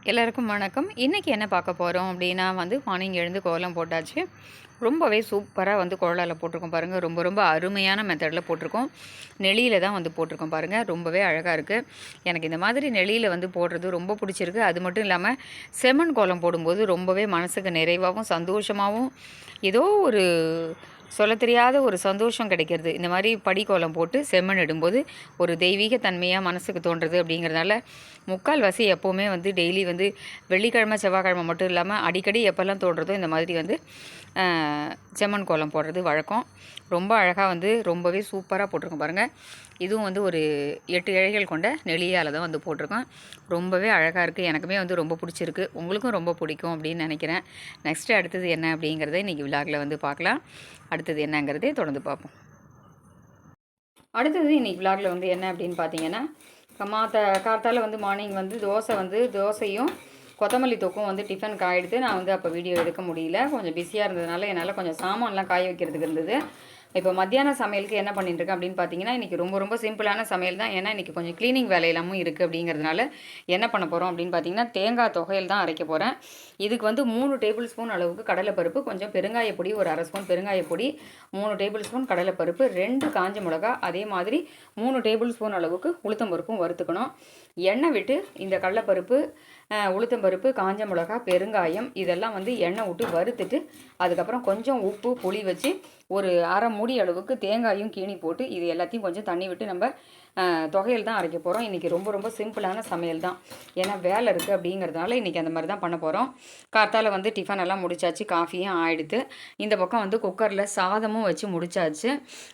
எல்லாருக்கும் வணக்கம். இன்றைக்கி என்ன பார்க்க போகிறோம் அப்படின்னா மார்னிங் எழுந்து கோலம் போட்டாச்சு. ரொம்பவே சூப்பராக கோலால் போட்டிருக்கோம் பாருங்கள். ரொம்ப ரொம்ப அருமையான மெத்தடில் போட்டிருக்கோம். நெளியில் தான் போட்டிருக்கோம் பாருங்கள். ரொம்பவே அழகாக இருக்குது. எனக்கு இந்த மாதிரி நெளியில் போடுறது ரொம்ப பிடிச்சிருக்கு. அது மட்டும் இல்லாமல் செம்மண் கோலம் போடும்போது ரொம்பவே மனசுக்கு நிறைவாகவும் சந்தோஷமாகவும் ஏதோ ஒரு சொல்ல தெரியாத ஒரு சந்தோஷம் கிடைக்கிறது. இந்த மாதிரி படிக்கோலம் போட்டு செம்மண் இடும்போது ஒரு தெய்வீக தன்மையாக மனசுக்கு தோன்றுறது. அப்படிங்கிறதுனால முக்கால்வாசி எப்போவுமே டெய்லி வெள்ளிக்கிழமை செவ்வாய்க்கிழமை மட்டும் இல்லாமல் அடிக்கடி எப்போல்லாம் தோன்றதோ இந்த மாதிரி செம்மண் கோலம் போடுறது வழக்கம். ரொம்ப அழகாக ரொம்பவே சூப்பராக போட்டிருக்கோம் பாருங்கள். இதுவும் ஒரு 8 இழைகள் கொண்ட நெளியால் தான் போட்டிருக்கோம். ரொம்பவே அழகாக இருக்குது. எனக்குமே ரொம்ப பிடிச்சிருக்கு. உங்களுக்கும் ரொம்ப பிடிக்கும் அப்படின்னு நினைக்கிறேன். நெக்ஸ்ட்டு அடுத்தது என்ன அப்படிங்கிறத இன்றைக்கி விலாகில் பார்க்கலாம். அடுத்தது என்னங்கிறதே தொடர்ந்து பார்ப்போம். அடுத்தது இன்றைக்கி விலாகில் என்ன அப்படின்னு பார்த்தீங்கன்னா, காத்தால் மார்னிங் தோசையும் கொத்தமல்லி தொக்கும் டிஃபன் காயெடுத்து நான் அப்போ வீடியோ எடுக்க முடியல. கொஞ்சம் பிஸியாக இருந்ததுனால என்னால் கொஞ்சம் சாமான்லாம் காய வைக்கிறதுக்கு இருந்தது. இப்போ மத்தியான சமையலுக்கு என்ன பண்ணிட்டுருக்கேன் அப்படின்னு பார்த்தீங்கன்னா, இன்றைக்கி ரொம்ப ரொம்ப சிம்பிளான சமையல் தான். ஏன்னா இன்றைக்கி கொஞ்சம் க்ளீனிங் வேலையெல்லாமும் இருக்குது. அப்படிங்கிறதுனால என்ன பண்ண போகிறோம் அப்படின்னு பார்த்தீங்கன்னா, தேங்காய் தொகையில் தான் அரைக்க போகிறேன். இதுக்கு 3 டேபிள் ஸ்பூன் அளவுக்கு கடலைப்பருப்பு, கொஞ்சம் பெருங்காயப்பொடி, ஒரு அரை ஸ்பூன் பெருங்காயப்பொடி, 3 டேபிள் ஸ்பூன் கடலைப்பருப்பு, 2 காஞ்ச மிளகா, அதே மாதிரி 3 டேபிள் ஸ்பூன் அளவுக்கு உளுத்தம்பருப்பும் வறுத்துக்கணும். எண்ணெய் விட்டு இந்த கடலைப்பருப்பு, உளுத்தம்பருப்பு, காஞ்ச மிளகா, பெருங்காயம் இதெல்லாம் எண்ணெய் விட்டு வறுத்துட்டு அதுக்கப்புறம் கொஞ்சம் உப்பு, புளி வச்சு ஒரு அரை மூடி அளவுக்கு தேங்காயும் கீனி போட்டு இது எல்லாத்தையும் கொஞ்சம் தண்ணி விட்டு நம்ம தொகையில் தான் அரைக்க போகிறோம். இன்றைக்கி ரொம்ப ரொம்ப சிம்பிளான சமையல் தான். ஏன்னா வேலை இருக்குது அப்படிங்கிறதுனால இன்றைக்கி அந்த மாதிரி தான் பண்ண போகிறோம். காத்தால் டிஃபன் எல்லாம் முடிச்சாச்சு, காஃபியும் ஆகிடுது. இந்த பக்கம் குக்கரில் சாதமும் வச்சு முடிச்சாச்சு.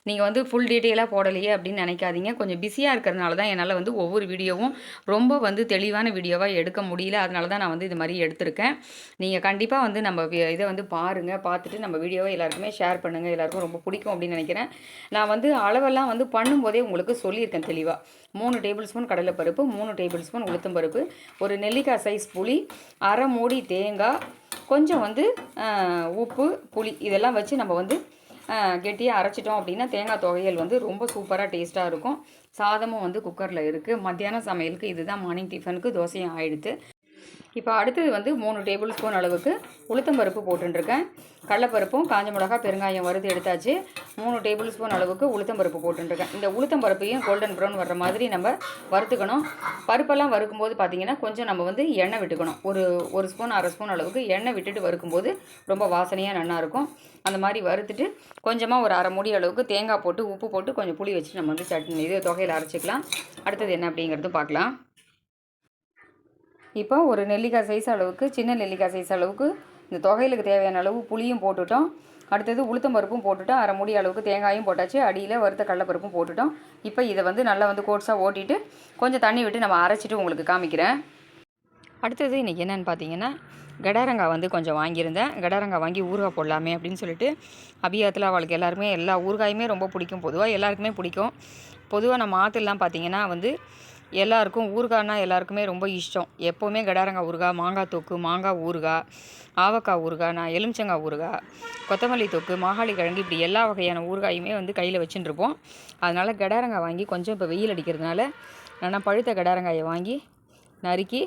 நீங்கள் ஃபுல் டீட்டெயிலாக போடலையே அப்படின்னு நினைக்காதீங்க. கொஞ்சம் பிஸியாக இருக்கிறதுனால தான் என்னால் ஒவ்வொரு வீடியோவும் ரொம்ப தெளிவான வீடியோவாக எடுக்க முடியல. அதனால தான் நான் இது மாதிரி எடுத்திருக்கேன். நீங்கள் கண்டிப்பாக நம்ம இதை பாருங்கள். பார்த்துட்டு நம்ம வீடியோவை எல்லாருக்குமே ஷேர் பண்ணுங்கள். எல்லாருக்கும் ரொம்ப பிடிக்கும் அப்படின்னு நினைக்கிறேன். நான் அளவெல்லாம் பண்ணும்போதே உங்களுக்கு சொல்லியிருக்கேன் தெளிவாக. 3 டேபிள் ஸ்பூன் கடலைப்பருப்பு, 3 டேபிள் ஸ்பூன் உளுத்தம்பருப்பு, ஒரு நெல்லிக்காய் சைஸ் புளி, அரை மூடி தேங்காய், கொஞ்சம் உப்பு, புளி இதெல்லாம் வச்சு நம்ம கெட்டியாக அரைச்சிட்டோம் அப்படின்னா தேங்காய் துவையல் ரொம்ப சூப்பராக டேஸ்ட்டாக இருக்கும். சாதமும் குக்கரில் இருக்குது. மத்தியான சமையலுக்கு இதுதான் மார்னிங் டிஃபனுக்கு தோசையும் ஆகிடுது. இப்போ அடுத்தது 3 டேபிள் ஸ்பூன் அளவுக்கு உளுத்தம்பருப்பு போட்டுருக்கேன். கடலைப்பருப்பும் காஞ்ச மிளகா, பெருங்காயம் வறுத்து எடுத்தாச்சு. 3 டேபிள் ஸ்பூன் அளவுக்கு உளுத்தம்பருப்பு போட்டுருக்கேன். இந்த உளுத்தம்பருப்பையும் கோல்டன் ப்ரௌன் வர்ற மாதிரி நம்ம வறுத்துக்கணும். பருப்பெல்லாம் வறுக்கும்போது பார்த்திங்கன்னா கொஞ்சம் நம்ம எண்ணெய் விட்டுக்கணும். ஒரு ஸ்பூன் அரை ஸ்பூன் அளவுக்கு எண்ணெய் விட்டுட்டு வறுக்கும்போது ரொம்ப வாசனையாக நல்லாயிருக்கும். அந்த மாதிரி வறுத்துட்டு கொஞ்சமாக ஒரு அரை மூடி அளவுக்கு தேங்காய் போட்டு உப்பு போட்டு கொஞ்சம் புளி வச்சு நம்ம சட்னி தொகையில் அரைச்சிக்கலாம். அடுத்தது என்ன அப்படிங்கிறதும் பார்க்கலாம். இப்போ ஒரு நெல்லிக்காய் சைஸ் அளவுக்கு, சின்ன நெல்லிக்காய் சைஸ் அளவுக்கு இந்த தொகையிலுக்கு தேவையான அளவு புளியும் போட்டுட்டோம். அடுத்தது உளுத்தம்பருப்பும் போட்டுட்டோம். அரை மூடி அளவுக்கு தேங்காயும் போட்டாச்சு. அடியில் வறுத்த கடலைப்பருப்பும் போட்டுட்டோம். இப்போ இதை நல்லா கோட்ஸாக ஓட்டிட்டு கொஞ்சம் தண்ணி விட்டு நம்ம அரைச்சிட்டு உங்களுக்கு காமிக்கிறேன். அடுத்தது இன்றைக்கி என்னென்னு பார்த்தீங்கன்னா, கடாரங்காய் கொஞ்சம் வாங்கியிருந்தேன். கடாரங்காய் வாங்கி ஊறுகாய் போடலாமே அப்படின்னு சொல்லிட்டு, அபியாத்தில் அவளுக்கு எல்லாருமே எல்லா ஊறுகாயுமே ரொம்ப பிடிக்கும். பொதுவாக எல்லாருக்குமே பிடிக்கும். பொதுவாக நம்ம ஆற்றுலாம் பார்த்திங்கன்னா எல்லாருக்கும் ஊறுகாய்னா எல்லாருக்குமே ரொம்ப இஷ்டம். எப்போவுமே கடாரங்காய் ஊறுகாய், மாங்காய் தொக்கு, மாங்காய் ஊறுகாய், ஆவக்காய் ஊறுகாய், நான் எலுமிச்சங்காய் ஊறுகாய், கொத்தமல்லி தொக்கு, மாகாளி கிழங்கு இப்படி எல்லா வகையான ஊறுகாயுமே கையில் வச்சுட்டுருப்போம். அதனால் கடாரங்காய் வாங்கி கொஞ்சம் இப்போ வெயில் அடிக்கிறதுனால நான் பழுத்த கடாரங்காயை வாங்கி நறுக்கி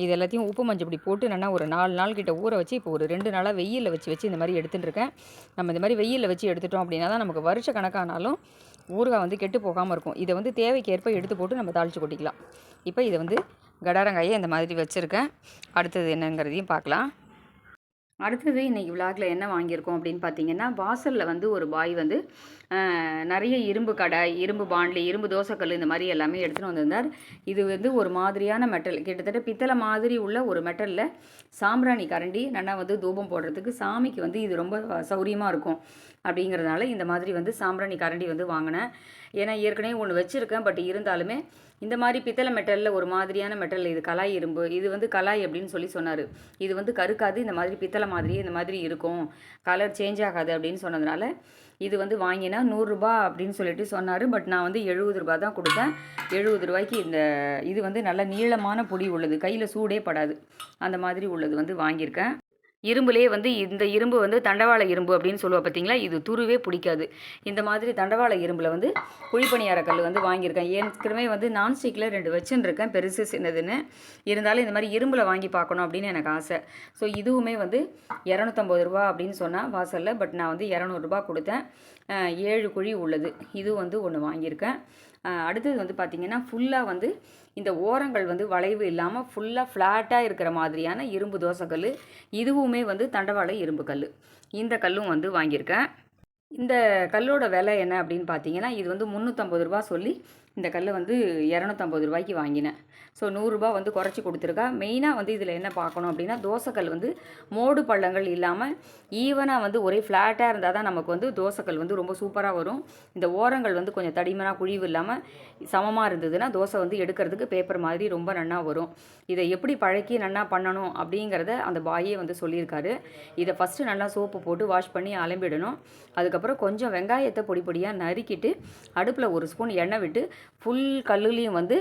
இது எல்லாத்தையும் உப்பு மஞ்சள் இப்படி போட்டு நல்லா ஒரு 4 நாள் கிட்ட ஊற வச்சு இப்போ ஒரு 2 நாளாக வெயிலில் வச்சு இந்த மாதிரி எடுத்துட்டுருக்கேன். நம்ம இந்த மாதிரி வெயிலில் வச்சு எடுத்துட்டோம் அப்படின்னா தான் நமக்கு வருஷ கணக்கானாலும் ஊறுகாய் கெட்டு போகாமல் இருக்கும். இதை தேவைக்கு ஏற்ப எடுத்து போட்டு நம்ம தாளித்து கொட்டிக்கலாம். இப்போ இதை கடாரங்காயை இந்த மாதிரி வச்சுருக்கேன். அடுத்தது என்னங்கிறதையும் பார்க்கலாம். அடுத்தது இன்றைக்கி விலாகில் என்ன வாங்கியிருக்கோம் அப்படின்னு பார்த்தீங்கன்னா, வாசலில் ஒரு பாய் நிறைய இரும்பு கடாய், இரும்பு பாண்ட்லி, இரும்பு தோசைக்கல் இந்த மாதிரி எல்லாமே எடுத்துகிட்டு வந்திருந்தார். இது ஒரு மாதிரியான மெட்டல், கிட்டத்தட்ட பித்தளை மாதிரி உள்ள ஒரு மெட்டலில் சாம்பிராணி கரண்டி நல்லா தூபம் போடுறதுக்கு சாமிக்கு இது ரொம்ப சௌரியமாக இருக்கும். அப்படிங்கிறதுனால இந்த மாதிரி சாம்பிராணி கரண்டி வாங்கினேன். ஏன்னா ஏற்கனவே ஒன்று வச்சுருக்கேன். பட் இருந்தாலுமே இந்த மாதிரி பித்தளை மெட்டலில் ஒரு மாதிரியான மெட்டல், இது கலாய் இரும்பு, இது கலாய் அப்படின்னு சொன்னார். இது கருக்காது, இந்த மாதிரி பித்தளை மாதிரியே இந்த மாதிரி இருக்கும், கலர் சேஞ்ச் ஆகாது அப்படின்னு சொன்னதுனால இது வாங்கினா 100 ரூபா அப்படின்னு சொல்லிட்டு சொன்னார். பட் நான் 70 ரூபா தான் கொடுத்தேன். 70 ரூபாய்க்கு இது நல்ல நீளமான பொடி உள்ளது, கையில் சூடே படாது, அந்த மாதிரி உள்ளது வாங்கியிருக்கேன். இரும்புலேயே வந்து இந்த இரும்பு வந்து தண்டவாள இரும்பு அப்படின்னு சொல்லுவோம் பார்த்தீங்களா, இது துருவே பிடிக்காது. இந்த மாதிரி தண்டவாள இரும்பில் வந்து குழிப்பணியார கல் வந்து வாங்கியிருக்கேன். ஏற்கனவே வந்து நான்ஸ்டிக்கில் 2 வச்சுன்னு இருக்கேன், பெருசு சின்னதுன்னு. இருந்தாலும் இந்த மாதிரி இரும்பில் வாங்கி பார்க்கணும் அப்படின்னு எனக்கு ஆசை. ஸோ இதுவுமே வந்து 250 ரூபா அப்படின்னு சொன்னால் வாசலில், பட் நான் வந்து 200 ரூபா கொடுத்தேன். 7 குழி உள்ளது. இது வந்து ஒன்று வாங்கியிருக்கேன். அடுத்தது வந்து பார்த்திங்கன்னா ஃபுல்லாக வந்து இந்த ஓரங்கள் வந்து வளைவு இல்லாமல் ஃபுல்லாக ஃப்ளாட்டாக இருக்கிற மாதிரியான இரும்பு தோசைக்கல். இதுவுமே வந்து தண்டவாள இரும்பு கல். இந்த கல்லும் வந்து வாங்கியிருக்கேன். இந்த கல்லோட விலை என்ன அப்படின்னு பார்த்தீங்கன்னா, இது வந்து 350 ரூபா சொல்லி இந்த கல்லை வந்து 250 ரூபாய்க்கு வாங்கினேன். ஸோ 100 ரூபா வந்து குறைச்சி கொடுத்துருக்கா. மெயினாக வந்து இதில் என்ன பார்க்கணும் அப்படின்னா, தோசைக்கல் வந்து மோடு பள்ளங்கள் இல்லாமல் ஈவனாக வந்து ஒரே ஃப்ளாட்டாக இருந்தால் தான் நமக்கு வந்து தோசைக்கல் வந்து ரொம்ப சூப்பராக வரும். இந்த ஓரங்கள் வந்து கொஞ்சம் தடிமனாக குழிவு இல்லாமல் சமமாக இருந்ததுன்னா தோசை வந்து எடுக்கிறதுக்கு பேப்பர் மாதிரி ரொம்ப நன்னா வரும். இதை எப்படி பழக்கி நன்னா பண்ணணும் அப்படிங்கிறத அந்த பாயே வந்து சொல்லியிருக்காரு. இதை ஃபஸ்ட்டு நல்லா சோப்பு போட்டு வாஷ் பண்ணி அலம்பிடணும். அதுக்கப்புறம் கொஞ்சம் வெங்காயத்தை பொடி பொடியாக நறுக்கிட்டு அடுப்பில் 1 ஸ்பூன் எண்ணெய் விட்டு ஃபுல் கல்லுலேயும் வந்து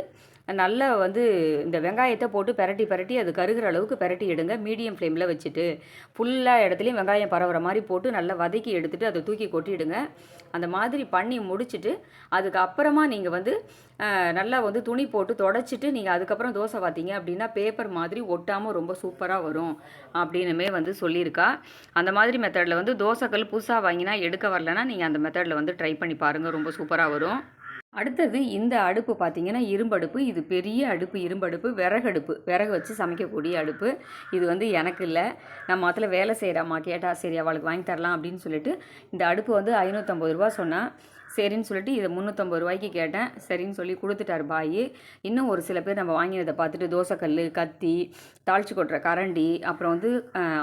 நல்லா வந்து இந்த வெங்காயத்தை போட்டு பெரட்டி அது கருகிற அளவுக்கு பெரட்டி எடுங்க. மீடியம் ஃப்ளேமில் வச்சுட்டு ஃபுல்லாக இடத்துலையும் வெங்காயம் பரவுற மாதிரி போட்டு நல்லா வதக்கி எடுத்துகிட்டு அதை தூக்கி கொட்டிடுங்க. அந்த மாதிரி பண்ணி முடிச்சுட்டு அதுக்கப்புறமா நீங்கள் வந்து நல்லா வந்து துணி போட்டு தொடச்சிட்டு நீங்கள் அதுக்கப்புறம் தோசை பார்த்தீங்க அப்படின்னா பேப்பர் மாதிரி ஒட்டாமல் ரொம்ப சூப்பராக வரும் அப்படின்னுமே வந்து சொல்லியிருக்கா. அந்த மாதிரி மெத்தடில் வந்து தோசைக்கல் புதுசாக வாங்கினா எடுக்க வரலன்னா நீங்கள் அந்த மெத்தடில் வந்து ட்ரை பண்ணி பாருங்கள், ரொம்ப சூப்பராக வரும். அடுத்தது இந்த அடுப்பு பார்த்திங்கன்னா இரும்படுப்பு. இது பெரிய அடுப்பு, இரும்படுப்பு, விறகடுப்பு, விறகு வச்சு சமைக்கக்கூடிய அடுப்பு. இது வந்து எனக்கு இல்லை, நான் மொத்தல வேலை செய்கிறம்மா கேட்டால் சரி அவளுக்கு வாங்கி தரலாம் அப்படின்னு சொல்லிட்டு இந்த அடுப்பு வந்து 550 ரூபா சொன்னால் சரின்னு சொல்லிட்டு இதை 350 ரூபாய்க்கு கேட்டேன். சரின்னு சொல்லி கொடுத்துட்டார் பாய். இன்னும் ஒரு சில பேர் நம்ம வாங்கினதை பார்த்துட்டு தோசைக்கல், கத்தி, தாளிச்சு கொட்டுற கரண்டி, அப்புறம் வந்து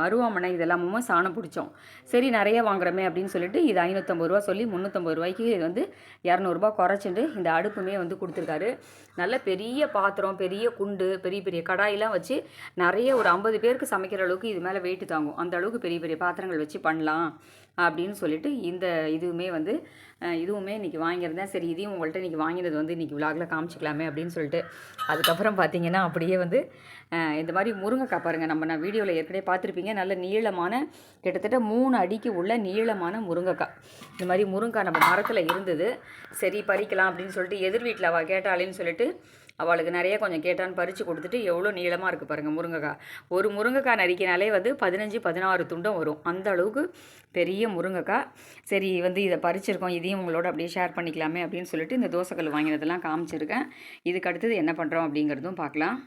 அருவாமனை இதெல்லாமும் சாணம் பிடிச்சோம். சரி நிறைய வாங்குறோமே அப்படின்னு சொல்லிட்டு இது 550 ரூபா சொல்லி 350 ரூபாய்க்கு இது வந்து 200 ரூபா குறைச்சிட்டு இந்த அடுப்புமே வந்து கொடுத்துருக்காரு. நல்ல பெரிய பாத்திரம், பெரிய குண்டு, பெரிய பெரிய கடாயெலாம் வச்சு நிறைய ஒரு 50 பேருக்கு சமைக்கிற அளவுக்கு இது மேலே வெயிட்டு தாங்கும். அந்த அளவுக்கு பெரிய பெரிய பாத்திரங்கள் வச்சு பண்ணலாம் அப்படின்னு சொல்லிட்டு இந்த இதுவுமே இன்றைக்கி வாங்கியிருந்தேன். சரி இதையும் உங்கள்கிட்ட இன்றைக்கி வாங்கினது வந்து இன்றைக்கி விலாகில் காமிச்சிக்கலாமே அப்படின்னு சொல்லிட்டு. அதுக்கப்புறம் பார்த்திங்கன்னா அப்படியே வந்து இந்த மாதிரி முருங்கைக்காய் பாருங்கள், நான் வீடியோவில் ஏற்கனவே பார்த்துருப்பீங்க. நல்ல நீளமான கிட்டத்தட்ட 3 அடிக்கு உள்ள நீளமான முருங்கைக்காய். இந்த மாதிரி முருங்கைக்காய் நம்ம மரத்தில் இருந்தது. சரி பறிக்கலாம் அப்படின்னு சொல்லிட்டு எதிர் வீட்டில் அவள் கேட்டாளேன்னு சொல்லிட்டு அவளுக்கு நிறைய கொஞ்சம் கேட்டான்னு பறித்து கொடுத்துட்டு எவ்வளோ நீளமாக இருக்குது பாருங்கள் முருங்கைக்காய். ஒரு முருங்கைக்காய் நறுக்கினாலே வந்து 15-16 துண்டம் வரும், அந்த அளவுக்கு பெரிய முருங்கைக்காய். சரி வந்து இதை பறிச்சிருக்கோம், இதையும் உங்களோட அப்படியே ஷேர் பண்ணிக்கலாமே அப்படின்னு சொல்லிட்டு இந்த தோசைக்கல் வாங்கினதெல்லாம் காமிச்சிருக்கேன். இதுக்கு அடுத்தது என்ன பண்ணுறோம் அப்படிங்கிறதும் பார்க்கலாம்.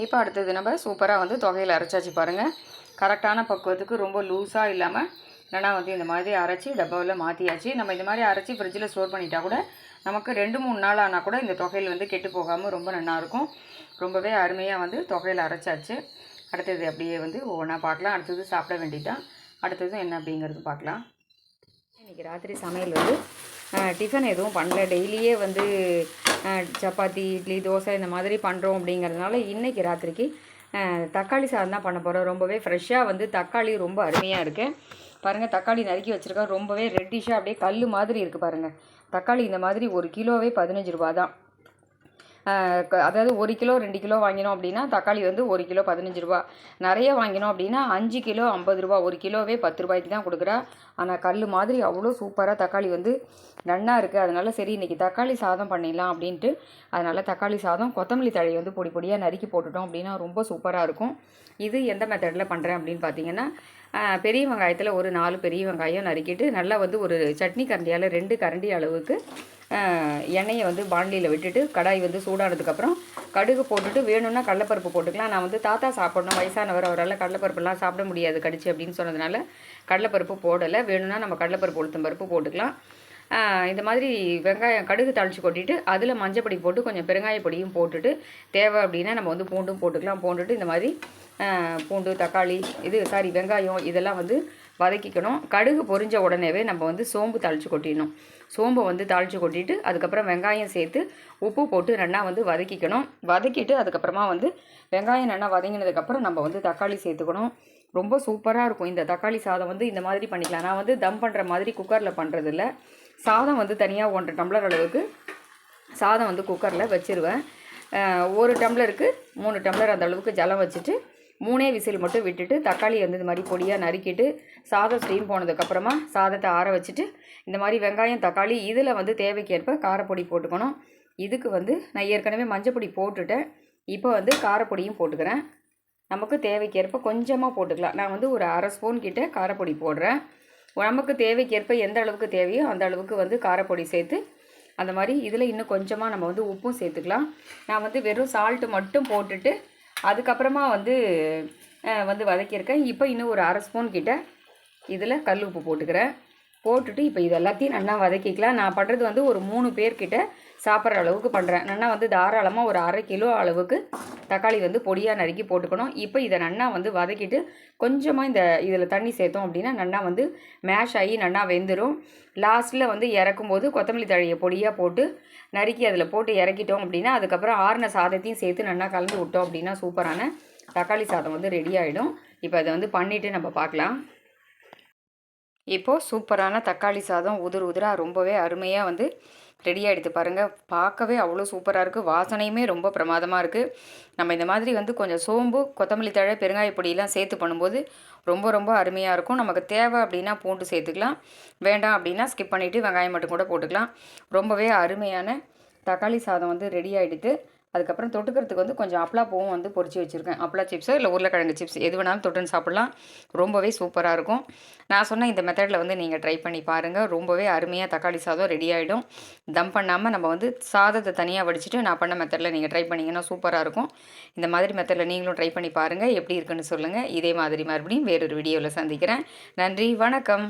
இப்போ அடுத்தது நம்ம சூப்பராக வந்து தொகையில் அரைச்சாச்சு பாருங்கள். கரெக்டான பக்குவத்துக்கு ரொம்ப லூஸாக இல்லாமல் இல்லைனா வந்து இந்த மாதிரி அரைச்சி டப்பாவில் மாற்றியாச்சு. நம்ம இந்த மாதிரி அரைச்சி ஃப்ரிட்ஜில் ஸ்டோர் பண்ணிட்டா கூட நமக்கு 2-3 நாள் ஆனால் கூட இந்த தொகையில் வந்து கெட்டு போகாமல் ரொம்ப நல்லாயிருக்கும். ரொம்பவே அருமையாக வந்து தொகையில் அரைச்சாச்சு. அடுத்தது அப்படியே வந்து ஒவ்வொன்றா பார்க்கலாம். அடுத்தது சாப்பிட வேண்டியதான். அடுத்தது என்ன அப்படிங்கிறது பார்க்கலாம். இன்றைக்கி ராத்திரி சமையல் வந்து டிஃபன் எதுவும் பண்ணல. டெய்லியே வந்து சப்பாத்தி, இட்லி, தோசை இந்த மாதிரி பண்ணுறோம் அப்படிங்கிறதுனால இன்றைக்கி ராத்திரிக்கு தக்காளி சாதம் தான் பண்ண போகிறோம். ரொம்பவே ஃப்ரெஷ்ஷாக வந்து தக்காளி ரொம்ப அருமையாக இருக்குது பாருங்கள். தக்காளி நறுக்கி வச்சுருக்கோம். ரொம்பவே ரெட்டிஷாக அப்படியே கல் மாதிரி இருக்குது பாருங்கள். தக்காளி இந்த மாதிரி 1 கிலோவே 15 ரூபா தான். அதாவது 1 கிலோ 2 கிலோ வாங்கினோம் அப்படின்னா தக்காளி வந்து 1 கிலோ 15 ரூபா. நிறைய வாங்கினோம் அப்படின்னா 5 கிலோ 50 ரூபா. 1 கிலோவே 10 ரூபாய்க்கு தான் கொடுக்குறா. ஆனால் கல் மாதிரி அவ்வளோ சூப்பராக தக்காளி வந்து நன்னா இருக்குது. அதனால சரி இன்றைக்கி தக்காளி சாதம் பண்ணிடலாம் அப்படின்ட்டு அதனால் தக்காளி சாதம், கொத்தமல்லி தழை வந்து பொடி பொடியாக நறுக்கி போட்டுட்டோம் அப்படின்னா ரொம்ப சூப்பராக இருக்கும். இது எந்த மெத்தடில் பண்ணுறேன் அப்படின்னு பார்த்தீங்கன்னா, பெரிய வெங்காயத்தில் ஒரு 4 பெரிய வெங்காயம் நறுக்கிட்டு நல்லா வந்து ஒரு சட்னி கரண்டியால் 2 கரண்டி அளவுக்கு எண்ணெயை வந்து பாண்டியில் விட்டுட்டு கடாய் வந்து சூடானதுக்கப்புறம் கடுகு போட்டுட்டு வேணும்னா கடலைப்பருப்பு போட்டுக்கலாம். நான் வந்து தாத்தா சாப்பிடணும், வயசானவர், அவரால் கடலைப்பருப்புலாம் சாப்பிட முடியாது கடிச்சு அப்படின்னு சொன்னதுனால கடலைப்பருப்பு போடலை. வேணும்னா நம்ம கடலைப்பருப்பு, உளுத்தம் பருப்பு போட்டுக்கலாம். இந்த மாதிரி வெங்காயம் கடுகு தாளித்து கொட்டிட்டு அதில் மஞ்சப்பொடி போட்டு கொஞ்சம் பெருங்காய பொடியும் போட்டுட்டு தேவை அப்படின்னா நம்ம வந்து பூண்டும் போட்டுக்கலாம். போட்டுட்டு இந்த மாதிரி பூண்டு, தக்காளி, வெங்காயம் இதெல்லாம் வந்து வதக்கிக்கணும். கடுகு பொரிஞ்ச உடனேவே நம்ம வந்து சோம்பு தாளித்து கொட்டிடணும். சோம்பை வந்து தாளித்து கொட்டிட்டு அதுக்கப்புறம் வெங்காயம் சேர்த்து உப்பு போட்டு நல்லா வந்து வதக்கிக்கணும். வதக்கிட்டு அதுக்கப்புறமா வந்து வெங்காயம் நல்லா வதங்கினதுக்கப்புறம் நம்ம வந்து தக்காளி சேர்த்துக்கணும். ரொம்ப சூப்பராக இருக்கும் இந்த தக்காளி சாதம். வந்து இந்த மாதிரி பண்ணிக்கலாம். நான் வந்து தம் பண்ணுற மாதிரி குக்கரில் பண்ணுறதில்ல. சாதம் வந்து தனியாக 1 டம்ளர் அளவுக்கு சாதம் வந்து குக்கரில் வச்சுருவேன். 1 டம்ளருக்கு 3 டம்ளர் அந்த அளவுக்கு ஜலம் வச்சுட்டு 3 விசில் மட்டும் விட்டுட்டு தக்காளி வந்து இந்த மாதிரி பொடியாக நறுக்கிட்டு சாதம் ஸ்டீம் போனதுக்கப்புறமா சாதத்தை ஆற வச்சுட்டு இந்த மாதிரி வெங்காயம் தக்காளி இதில் வந்து தேவைக்கேற்ப காரப்பொடி போட்டுக்கணும். இதுக்கு வந்து நான் ஏற்கனவே மஞ்சப்பொடி போட்டுட்டேன். இப்போ வந்து காரப்பொடியும் போட்டுக்கிறேன். நமக்கு தேவைக்கேற்ப கொஞ்சமாக போட்டுக்கலாம். நான் வந்து ஒரு 1/2 ஸ்பூன் கிட்ட காரப்பொடி போடுறேன். நமக்கு தேவைக்கேற்ப எந்த அளவுக்கு தேவையோ அந்த அளவுக்கு வந்து காரப்பொடி சேர்த்து அந்த மாதிரி இதில் இன்னும் கொஞ்சமாக நம்ம வந்து உப்பும் சேர்த்துக்கலாம். நான் வந்து வெறும் சால்ட்டு மட்டும் போட்டுட்டு அதுக்கப்புறமா வந்து வதக்கியிருக்கேன். இப்போ இன்னும் ஒரு 1/2 ஸ்பூன் கிட்ட இதில் கல் உப்பு போட்டுக்கிறேன். போட்டுட்டு இப்போ இது எல்லாத்தையும் நல்லா வதக்கிக்கலாம். நான் பண்ணுறது வந்து ஒரு 3 பேர்கிட்ட சாப்பிட்ற அளவுக்கு பண்ணுறேன். நல்லா வந்து தாராளமாக ஒரு 1/2 கிலோ அளவுக்கு தக்காளி வந்து பொடியாக நறுக்கி போட்டுக்கணும். இப்போ இதை நல்லா வந்து வதக்கிட்டு கொஞ்சமாக இதில் தண்ணி சேர்த்தோம் அப்படின்னா நல்லா வந்து மேஷ் ஆகி நல்லா வெந்துடும். லாஸ்ட்டில் வந்து இறக்கும்போது கொத்தமல்லி தழையை பொடியாக போட்டு நறுக்கி அதில் போட்டு இறக்கிட்டோம் அப்படின்னா அதுக்கப்புறம் ஆறின சாதத்தையும் சேர்த்து நல்லா கலந்து விட்டோம் அப்படின்னா சூப்பரான தக்காளி சாதம் வந்து ரெடி ஆகிடும். இப்போ அதை வந்து பண்ணிவிட்டு நம்ம பார்க்கலாம். இப்போது சூப்பரான தக்காளி சாதம் உதிராக ரொம்பவே அருமையாக வந்து ரெடி ஆகிடுது பாருங்கள். பார்க்கவே அவ்வளோ சூப்பராக இருக்குது. வாசனையுமே ரொம்ப பிரமாதமாக இருக்குது. நம்ம இந்த மாதிரி வந்து கொஞ்சம் சோம்பு கொத்தமல்லி தழை பெருங்காய பொடியெல்லாம் சேர்த்து பண்ணும்போது ரொம்ப ரொம்ப அருமையாக இருக்கும். நமக்கு தேவை அப்படின்னா பூண்டு சேர்த்துக்கலாம், வேண்டாம் அப்படின்னா ஸ்கிப் பண்ணிவிட்டு வெங்காயம் மட்டும் கூட போட்டுக்கலாம். ரொம்பவே அருமையான தக்காளி சாதம் வந்து ரெடி ஆகிடுது. அதுக்கப்புறம் தொட்டுக்கிறதுக்கு வந்து கொஞ்சம் அப்பளா பூவும் வந்து பொரிச்சு வச்சுருக்கேன். அப்பளா சிப்ஸோ இல்லை உருளைக்கிழங்கு சிப்ஸ் எது வேணாலும் தொட்டுன்னு சாப்பிட்லாம். ரொம்பவே சூப்பராக இருக்கும். நான் சொன்ன இந்த மெத்தடில் வந்து நீங்கள் ட்ரை பண்ணி பாருங்கள். ரொம்பவே அருமையாக தக்காளி சாதம் ரெடி ஆகிடும். தம் பண்ணாமல் நம்ம வந்து சாதத்தை தனியாக வடிச்சிட்டு நான் பண்ண மெத்தடில் நீங்கள் ட்ரை பண்ணிங்கன்னா சூப்பராக இருக்கும். இந்த மாதிரி மெத்தடில் நீங்களும் ட்ரை பண்ணி பாருங்கள். எப்படி இருக்குன்னு சொல்லுங்கள். இதே மாதிரி மறுபடியும் வேறொரு வீடியோவில் சந்திக்கிறேன். நன்றி, வணக்கம்.